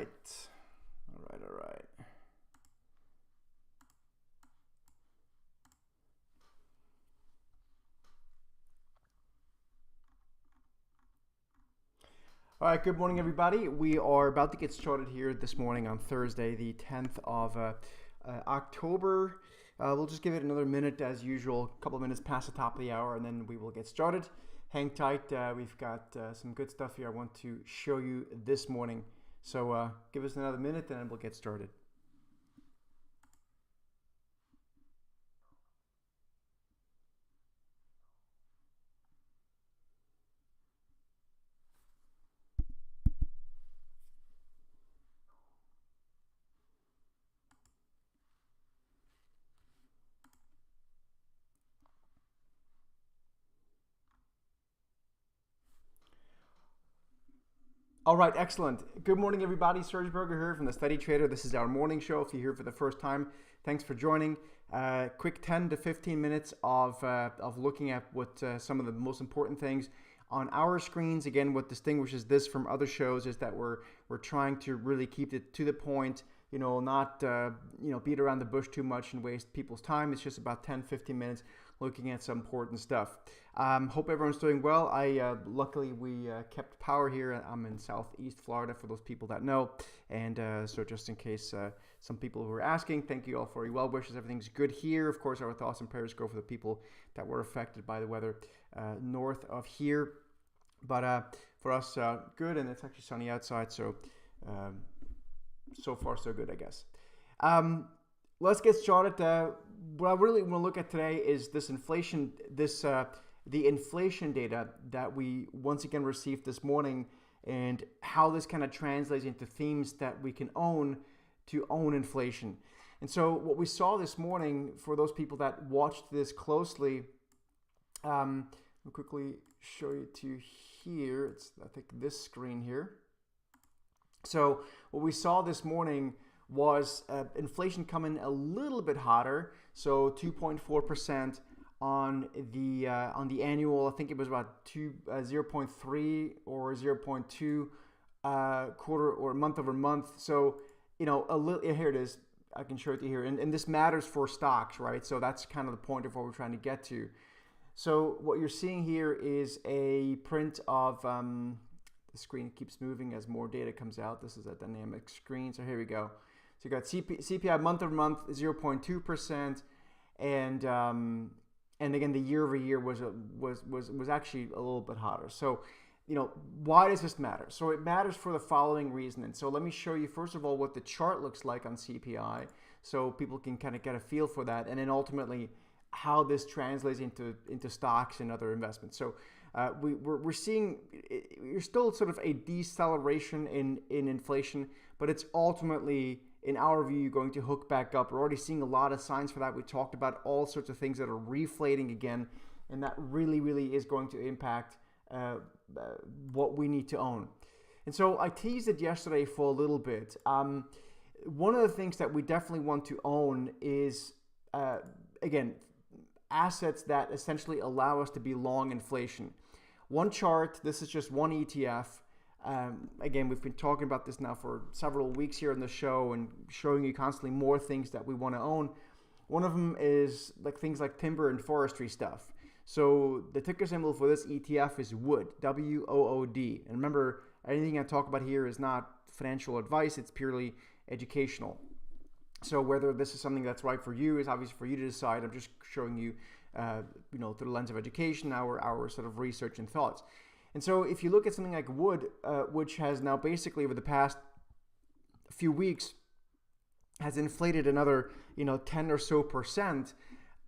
right. All right. All right, good morning, everybody. We are about to get started here this morning on Thursday, the 10th of October. We'll just give it another minute as usual, a couple of minutes past the top of the hour, and then we will get started. Hang tight. We've got some good stuff here I want to show you this morning. So give us another minute and then we'll get started. All right, excellent. Good morning, everybody. Serge Berger here from the Steady Trader. This is our morning show. If you're here for the first time, thanks for joining. Quick 10 to 15 minutes of looking at what some of the most important things on our screens. Again, what distinguishes this from other shows is that we're trying to really keep it to the point. Not beat around the bush too much and waste people's time. It's just about 10, 15 minutes looking at some important stuff. Hope everyone's doing well. Luckily we kept power here. I'm in Southeast Florida for those people that know. And so just in case some people who are asking, thank you all for your well wishes. Everything's good here. Of course, our thoughts and prayers go for the people that were affected by the weather north of here. But for us, good, and it's actually sunny outside. So so far so good, I guess. Let's get started. What I really want to look at today is this inflation, the inflation data that we once again received this morning, and how this kind of translates into themes that we can own to own inflation. And so what we saw this morning, for those people that watched this closely, I'll quickly show you to here. It's, I think, this screen here. So what we saw this morning was inflation coming a little bit hotter, so 2.4% on the annual. I think it was about 0.3 or 0.2 quarter or month over month. So a little, here it is. I can show it to you here, and this matters for stocks, right? So that's kind of the point of what we're trying to get to. So what you're seeing here is a print of the screen keeps moving as more data comes out. This is a dynamic screen. So here we go. So you got CPI month over month 0.2%, and again the year over year was actually a little bit hotter. So why does this matter? So it matters for the following reason. And so let me show you first of all what the chart looks like on CPI, so people can kind of get a feel for that, and then ultimately how this translates into stocks and other investments. So we're seeing you're still sort of a deceleration in inflation, but it's ultimately, in our view, going to hook back up. We're already seeing a lot of signs for that. We talked about all sorts of things that are reflating again, and that really is going to impact what we need to own. And so I teased it yesterday for a little bit. One of the things that we definitely want to own is, again, assets that essentially allow us to be long inflation. One chart, this is just one ETF. Again, we've been talking about this now for several weeks here on the show and showing you constantly more things that we want to own. One of them is things like timber and forestry stuff. So the ticker symbol for this ETF is WOOD, W-O-O-D. And remember, anything I talk about here is not financial advice, it's purely educational. So whether this is something that's right for you is obviously for you to decide. I'm just showing you, through the lens of education, our sort of research and thoughts. And so if you look at something like wood, which has now basically over the past few weeks has inflated another, 10 or so percent,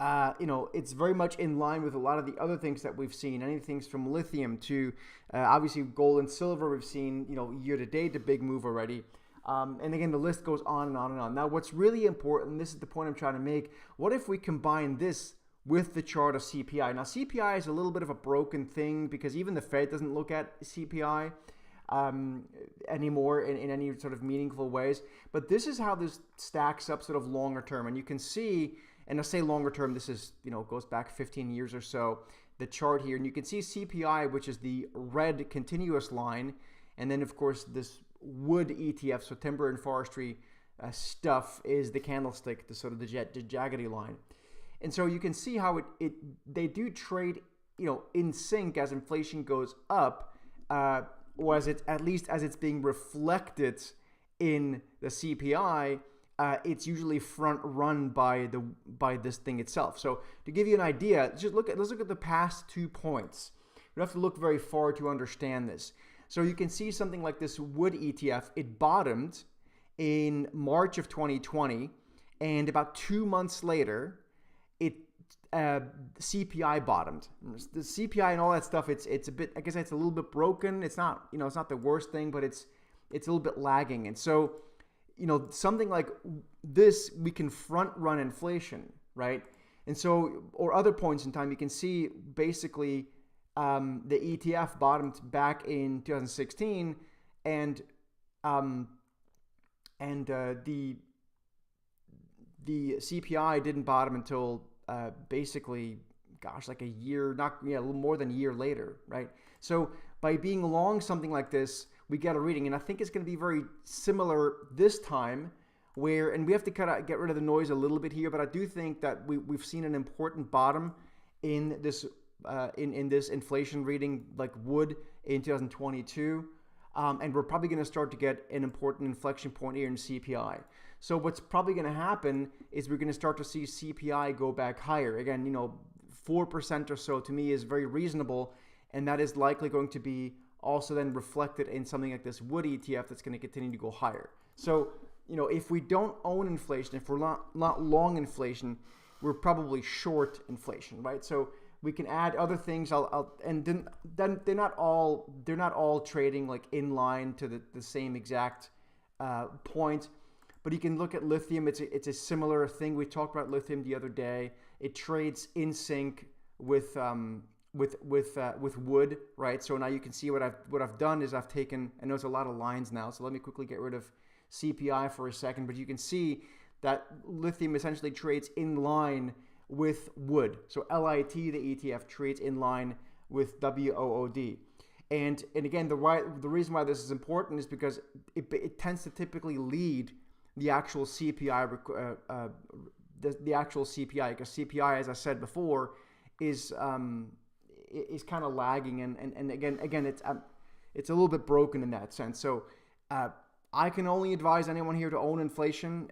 it's very much in line with a lot of the other things that we've seen. Anything from lithium to obviously gold and silver. We've seen, year to date, a big move already. And again, the list goes on and on and on. Now, what's really important, and this is the point I'm trying to make, what if we combine this with the chart of CPI? Now, CPI is a little bit of a broken thing because even the Fed doesn't look at CPI anymore in any sort of meaningful ways. But this is how this stacks up sort of longer term. And you can see, and I say longer term, this is, goes back 15 years or so, the chart here. And you can see CPI, which is the red continuous line. And then, of course, this wood ETF, so timber and forestry stuff, is the candlestick, the sort of the jaggedy line. And so you can see how they do trade, in sync as inflation goes up, or at least as it's being reflected in the CPI. It's usually front run by this thing itself. So to give you an idea, let's look at the past 2 points. You don't have to look very far to understand this. So you can see something like this wood ETF. It bottomed in March of 2020, and about 2 months later, CPI bottomed. The CPI and all that stuff, it's a bit, I guess it's a little bit broken. It's not, it's not the worst thing, but it's a little bit lagging. And so, something like this, we can front run inflation, right? And so, or other points in time, you can see basically the ETF bottomed back in 2016, and the CPI didn't bottom until basically, like a year, a little more than a year later, right? So by being long something like this, we get a reading, and I think it's going to be very similar this time, and we have to kind of get rid of the noise a little bit here, but I do think that we've seen an important bottom in this in this inflation reading, like wood, in 2022, and we're probably going to start to get an important inflection point here in CPI. So what's probably going to happen is we're going to start to see CPI go back higher. Again, 4% or so to me is very reasonable, and that is likely going to be also then reflected in something like this wood ETF that's going to continue to go higher. So, if we don't own inflation, if we're not long inflation, we're probably short inflation, right? So we can add other things. And then they're not all trading like in line to the same exact point. But you can look at lithium. It's a similar thing. We talked about lithium the other day. It trades in sync with wood, right? So now you can see what I've done is I've taken, I know it's a lot of lines now, so let me quickly get rid of CPI for a second. But you can see that lithium essentially trades in line with wood. So LIT, the ETF, trades in line with WOOD. And again, the reason why this is important is because it tends to typically lead the actual CPI, the actual CPI, because CPI, as I said before, is kind of lagging, and again, it's a little bit broken in that sense. So I can only advise anyone here to own inflation.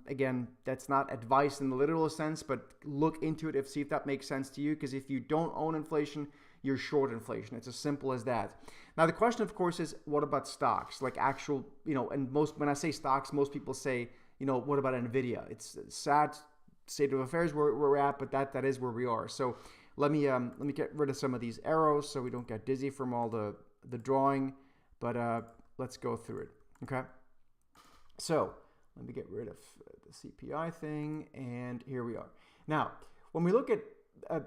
Again, that's not advice in the literal sense, but look into it, see if that makes sense to you, because if you don't own inflation, you're short inflation. It's as simple as that. Now, the question, of course, is what about stocks? Like actual, and when I say stocks, most people say, what about Nvidia? It's a sad state of affairs where we're at, but that is where we are. So let me get rid of some of these arrows so we don't get dizzy from all the drawing, but let's go through it. Okay, so let me get rid of the CPI thing, and here we are. Now, when we look at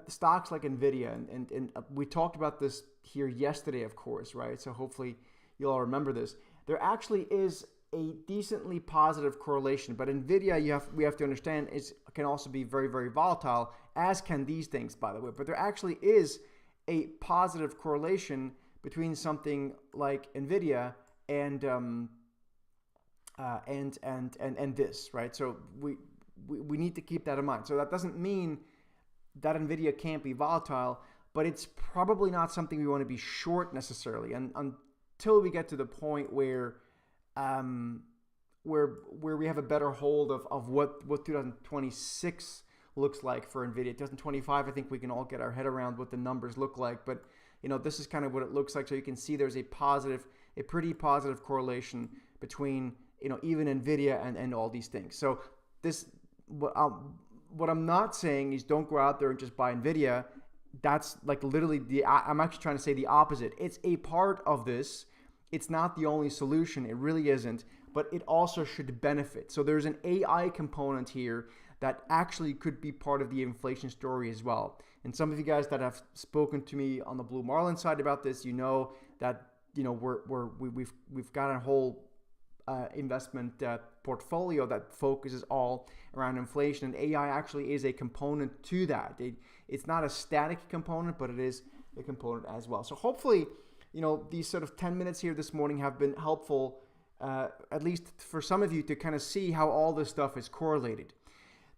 stocks like Nvidia, and we talked about this here yesterday, of course, right? So hopefully you'll all remember this. There actually is a decently positive correlation, but Nvidia, we have to understand, can also be very, very volatile, as can these things, by the way. But there actually is a positive correlation between something like Nvidia and this, right? So we need to keep that in mind. So that doesn't mean that Nvidia can't be volatile, but it's probably not something we want to be short necessarily, and until we get to the point where we have a better hold of what 2026 looks like for Nvidia. 2025, I think we can all get our head around what the numbers look like, but this is kind of what it looks like. So you can see there's a pretty positive correlation between even Nvidia and all these things. So what I'm not saying is don't go out there and just buy Nvidia. That's like literally I'm actually trying to say the opposite. It's a part of this. It's not the only solution. It really isn't, but it also should benefit. So there's an AI component here that actually could be part of the inflation story as well. And some of you guys that have spoken to me on the Blue Marlin side about this, that we've got a whole investment portfolio that focuses all around inflation, and AI actually is a component to that. It's not a static component, but it is a component as well. So hopefully, these sort of 10 minutes here this morning have been helpful at least for some of you, to kind of see how all this stuff is correlated.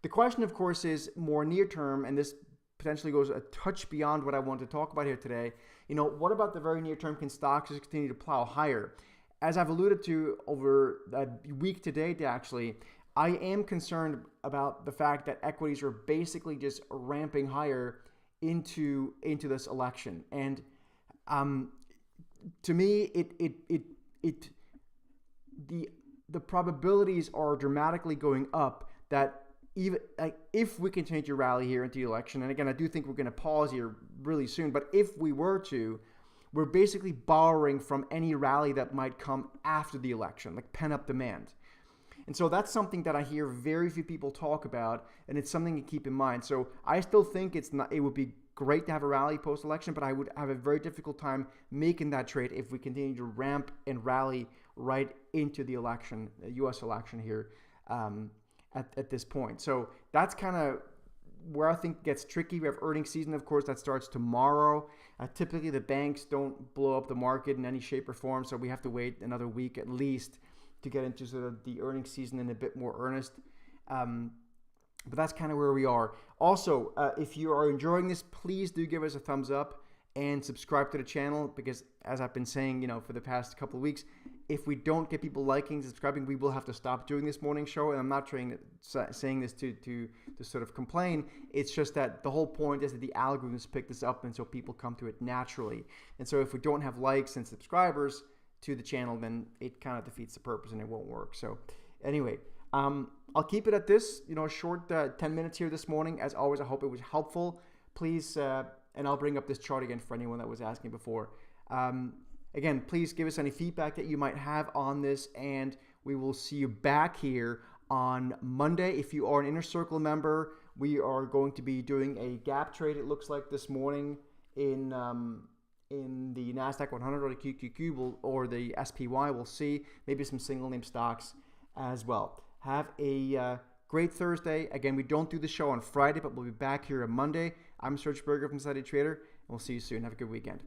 The question, of course, is more near term, and this potentially goes a touch beyond what I want to talk about here today. What about the very near term? Can stocks just continue to plow higher? As I've alluded to over a week to date, actually, I am concerned about the fact that equities are basically just ramping higher into this election. And to me, the probabilities are dramatically going up that even if we continue to rally here into the election, and again, I do think we're going to pause here really soon, but if we were to, we're basically borrowing from any rally that might come after the election, like pent-up demand. And so that's something that I hear very few people talk about, and it's something to keep in mind. So I still think it would be great to have a rally post-election, but I would have a very difficult time making that trade if we continue to ramp and rally right into the election, the U.S. election here at this point. So that's kind of where I think it gets tricky. We have earnings season, of course, that starts tomorrow. Typically, the banks don't blow up the market in any shape or form, so we have to wait another week at least to get into sort of the earnings season in a bit more earnest. But that's kind of where we are. Also, if you are enjoying this, please do give us a thumbs up and subscribe to the channel, because as I've been saying, for the past couple of weeks, if we don't get people liking, subscribing, we will have to stop doing this morning show. And I'm not saying this to sort of complain. It's just that the whole point is that the algorithms pick this up, and so people come to it naturally. And so if we don't have likes and subscribers to the channel, then it kind of defeats the purpose and it won't work. So anyway, I'll keep it at this, short 10 minutes here this morning. As always, I hope it was helpful. Please, and I'll bring up this chart again for anyone that was asking before. Again, please give us any feedback that you might have on this, and we will see you back here on Monday. If you are an Inner Circle member, we are going to be doing a gap trade, it looks like, this morning in the NASDAQ 100 or the QQQ or the SPY. We'll see. Maybe some single name stocks as well. Have a great Thursday. Again, we don't do the show on Friday, but we'll be back here on Monday. I'm Serge Berger from Study Trader, and we'll see you soon. Have a good weekend.